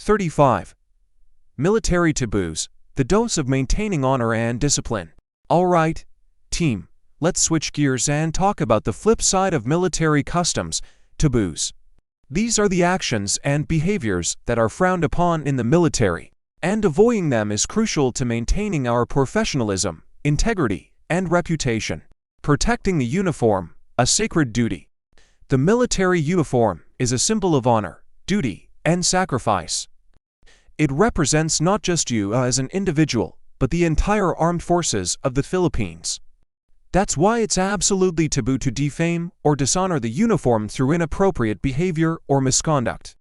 35. Military taboos, the dose of maintaining honor and discipline. Alright, team, let's switch gears and talk about the flip side of military customs, taboos. These are the actions and behaviors that are frowned upon in the military, and avoiding them is crucial to maintaining our professionalism, integrity, and reputation. Protecting the uniform, a sacred duty. The military uniform is a symbol of honor, duty, and sacrifice. It represents not just you as an individual, but the entire armed forces of the Philippines. That's why it's absolutely taboo to defame or dishonor the uniform through inappropriate behavior or misconduct.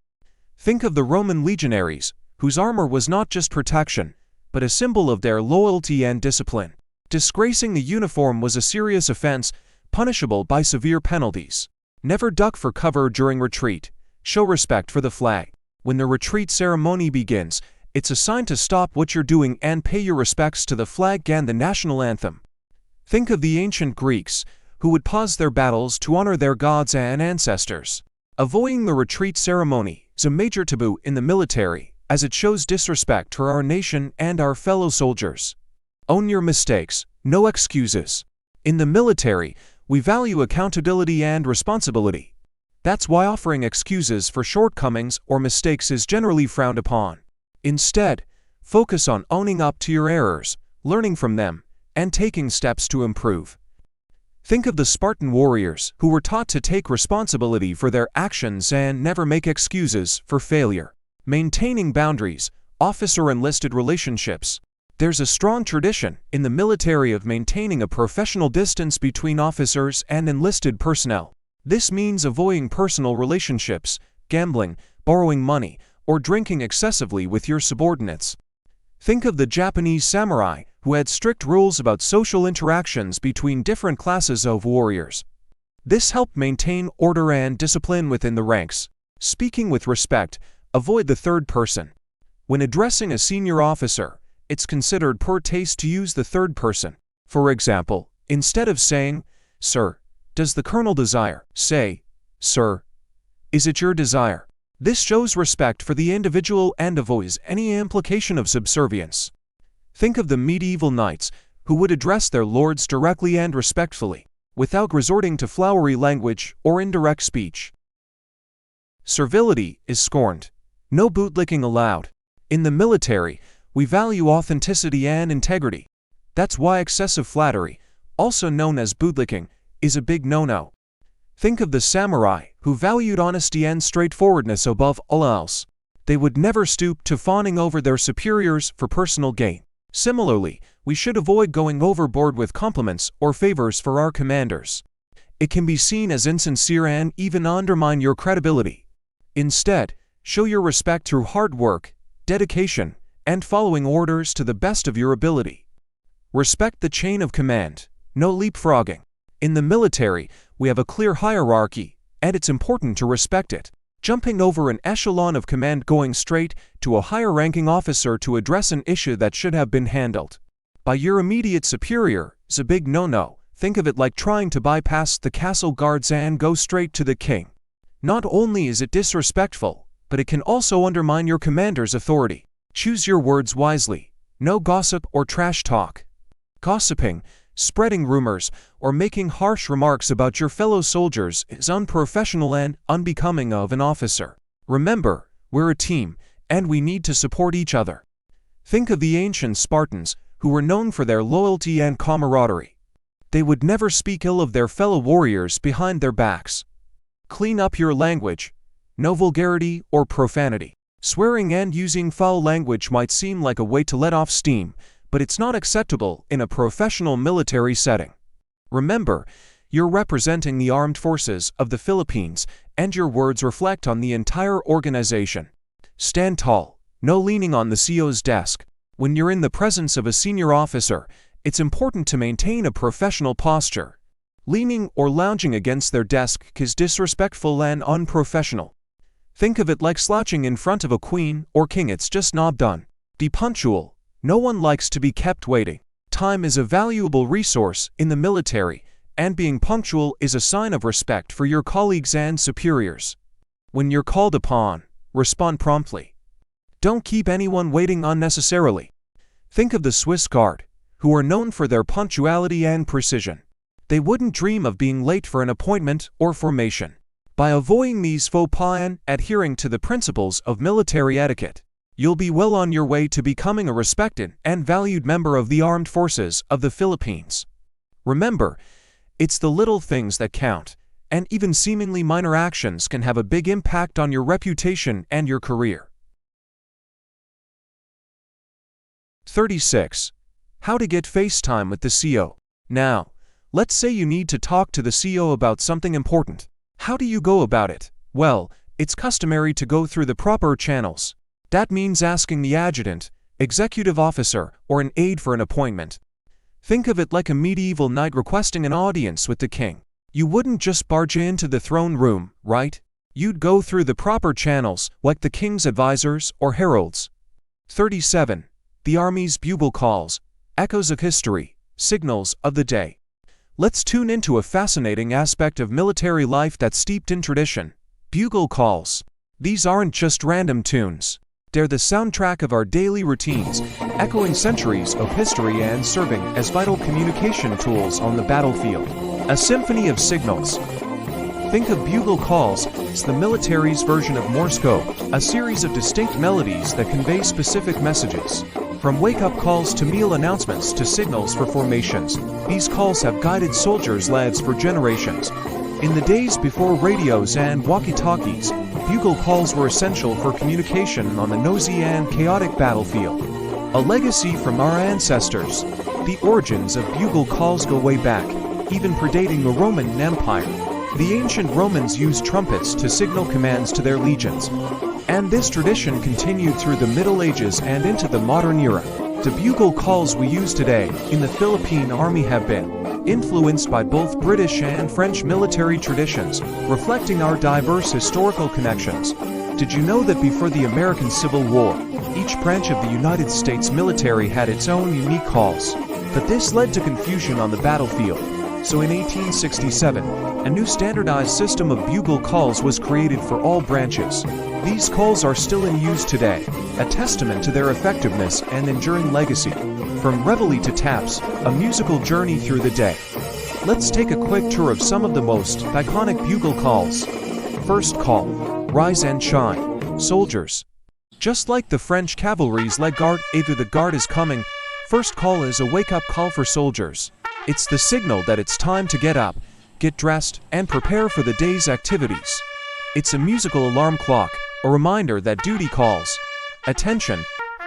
Think of the Roman legionaries, whose armor was not just protection, but a symbol of their loyalty and discipline. Disgracing the uniform was a serious offense, punishable by severe penalties. Never duck for cover during retreat. Show respect for the flag. When the retreat ceremony begins, it's a sign to stop what you're doing and pay your respects to the flag and the national anthem. Think of the ancient Greeks, who would pause their battles to honor their gods and ancestors. Avoiding the retreat ceremony is a major taboo in the military, as it shows disrespect for our nation and our fellow soldiers. Own your mistakes, no excuses. In the military, we value accountability and responsibility. That's why offering excuses for shortcomings or mistakes is generally frowned upon. Instead, focus on owning up to your errors, learning from them, and taking steps to improve. Think of the Spartan warriors who were taught to take responsibility for their actions and never make excuses for failure. Maintaining boundaries, officer-enlisted relationships. There's a strong tradition in the military of maintaining a professional distance between officers and enlisted personnel. This means avoiding personal relationships, gambling, borrowing money, or drinking excessively with your subordinates. Think of the Japanese samurai, who had strict rules about social interactions between different classes of warriors. This helped maintain order and discipline within the ranks. Speaking with respect, avoid the third person. When addressing a senior officer, it's considered poor taste to use the third person. For example, instead of saying, "Sir, does the colonel desire?" say, "Sir, is it your desire?" This shows respect for the individual and avoids any implication of subservience. Think of the medieval knights, who would address their lords directly and respectfully, without resorting to flowery language or indirect speech. Servility is scorned. No bootlicking allowed. In the military, we value authenticity and integrity. That's why excessive flattery, also known as bootlicking, is a big no-no. Think of the samurai, who valued honesty and straightforwardness above all else. They would never stoop to fawning over their superiors for personal gain. Similarly, we should avoid going overboard with compliments or favors for our commanders. It can be seen as insincere and even undermine your credibility. Instead, show your respect through hard work, dedication, and following orders to the best of your ability. Respect the chain of command. No leapfrogging. In the military, we have a clear hierarchy, and it's important to respect it. Jumping over an echelon of command, going straight to a higher-ranking officer to address an issue that should have been handled by your immediate superior is a big no-no. Think of it like trying to bypass the castle guards and go straight to the king. Not only is it disrespectful, but it can also undermine your commander's authority. Choose your words wisely. No gossip or trash talk. Gossiping, spreading rumors, or making harsh remarks about your fellow soldiers is unprofessional and unbecoming of an officer. Remember, we're a team, and we need to support each other. Think of the ancient Spartans, who were known for their loyalty and camaraderie. They would never speak ill of their fellow warriors behind their backs. Clean up your language. No vulgarity or profanity. Swearing and using foul language might seem like a way to let off steam, but it's not acceptable in a professional military setting. Remember, you're representing the armed forces of the Philippines, and your words reflect on the entire organization. Stand tall, no leaning on the CO's desk. When you're in the presence of a senior officer, it's important to maintain a professional posture. Leaning or lounging against their desk is disrespectful and unprofessional. Think of it like slouching in front of a queen or king. It's just not done. Be punctual. No one likes to be kept waiting. Time is a valuable resource in the military, and being punctual is a sign of respect for your colleagues and superiors. When you're called upon, respond promptly. Don't keep anyone waiting unnecessarily. Think of the Swiss Guard, who are known for their punctuality and precision. They wouldn't dream of being late for an appointment or formation. By avoiding these faux pas and adhering to the principles of military etiquette, you'll be well on your way to becoming a respected and valued member of the armed forces of the Philippines. Remember, it's the little things that count, and even seemingly minor actions can have a big impact on your reputation and your career. 36. How to get FaceTime with the CO. Now, let's say you need to talk to the CO about something important. How do you go about it? Well, it's customary to go through the proper channels. That means asking the adjutant, executive officer, or an aide for an appointment. Think of it like a medieval knight requesting an audience with the king. You wouldn't just barge into the throne room, right? You'd go through the proper channels, like the king's advisors or heralds. 37. The Army's bugle calls, echoes of history, signals of the day. Let's tune into a fascinating aspect of military life that's steeped in tradition. Bugle calls. These aren't just random tunes. They're the soundtrack of our daily routines, echoing centuries of history and serving as vital communication tools on the battlefield. A symphony of signals. Think of bugle calls as the military's version of Morse code, a series of distinct melodies that convey specific messages. From wake-up calls to meal announcements to signals for formations, these calls have guided soldiers' lives for generations. In the days before radios and walkie-talkies, bugle calls were essential for communication on the noisy and chaotic battlefield. A legacy from our ancestors. The origins of bugle calls go way back, even predating the Roman Empire. The ancient Romans used trumpets to signal commands to their legions. And this tradition continued through the Middle Ages and into the modern era. The bugle calls we use today in the Philippine Army have been influenced by both British and French military traditions, reflecting our diverse historical connections. Did you know that before the American Civil War, each branch of the United States military had its own unique calls? But this led to confusion on the battlefield. So in 1867, a new standardized system of bugle calls was created for all branches. These calls are still in use today, a testament to their effectiveness and enduring legacy. From reveille to taps, a musical journey through the day. Let's take a quick tour of some of the most iconic bugle calls. First call, rise and shine, soldiers. Just like the French cavalry's La Garde, either the guard is coming, first call is a wake-up call for soldiers. It's the signal that it's time to get up, get dressed, and prepare for the day's activities. It's a musical alarm clock, a reminder that duty calls. Attention,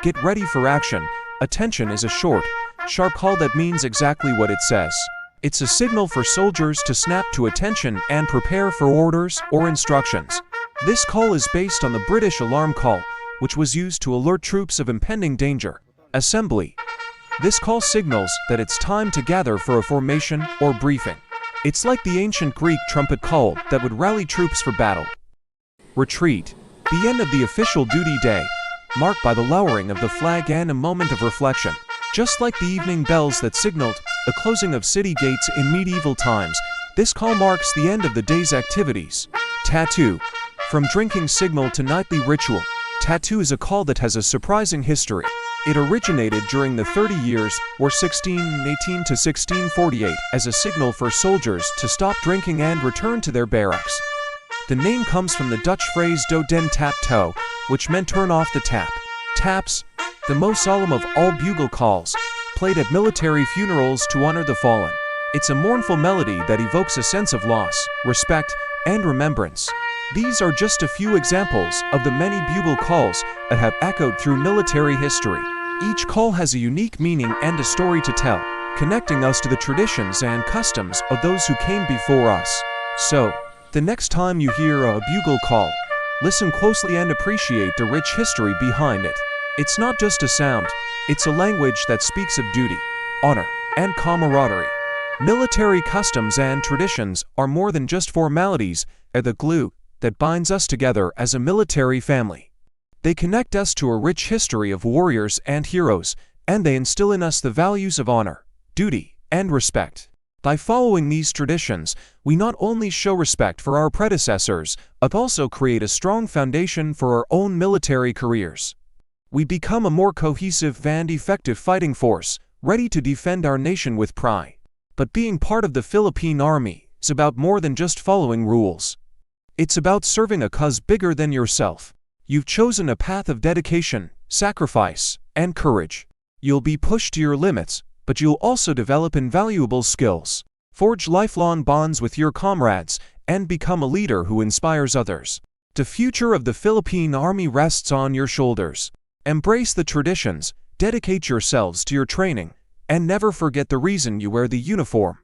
get ready for action. Attention is a short, sharp call that means exactly what it says. It's a signal for soldiers to snap to attention and prepare for orders or instructions. This call is based on the British alarm call, which was used to alert troops of impending danger. Assembly. This call signals that it's time to gather for a formation or briefing. It's like the ancient Greek trumpet call that would rally troops for battle. Retreat. The end of the official duty day, marked by the lowering of the flag and a moment of reflection. Just like the evening bells that signaled the closing of city gates in medieval times, this call marks the end of the day's activities. Tattoo. From drinking signal to nightly ritual, tattoo is a call that has a surprising history. It originated during the 30 Years, or 1618 to 1648, as a signal for soldiers to stop drinking and return to their barracks. The name comes from the Dutch phrase "doe den tap toe," which meant turn off the tap. Taps, the most solemn of all bugle calls, played at military funerals to honor the fallen. It's a mournful melody that evokes a sense of loss, respect, and remembrance. These are just a few examples of the many bugle calls that have echoed through military history. Each call has a unique meaning and a story to tell, connecting us to the traditions and customs of those who came before us. So, the next time you hear a bugle call, listen closely and appreciate the rich history behind it. It's not just a sound, it's a language that speaks of duty, honor, and camaraderie. Military customs and traditions are more than just formalities, they're the glue that binds us together as a military family. They connect us to a rich history of warriors and heroes, and they instill in us the values of honor, duty, and respect. By following these traditions, we not only show respect for our predecessors, but also create a strong foundation for our own military careers. We become a more cohesive and effective fighting force, ready to defend our nation with pride. But being part of the Philippine Army is about more than just following rules. It's about serving a cause bigger than yourself. You've chosen a path of dedication, sacrifice, and courage. You'll be pushed to your limits, but you'll also develop invaluable skills, forge lifelong bonds with your comrades, and become a leader who inspires others. The future of the Philippine Army rests on your shoulders. Embrace the traditions, dedicate yourselves to your training, and never forget the reason you wear the uniform.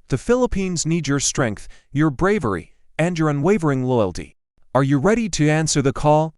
The Philippines need your strength, your bravery, and your unwavering loyalty. Are you ready to answer the call?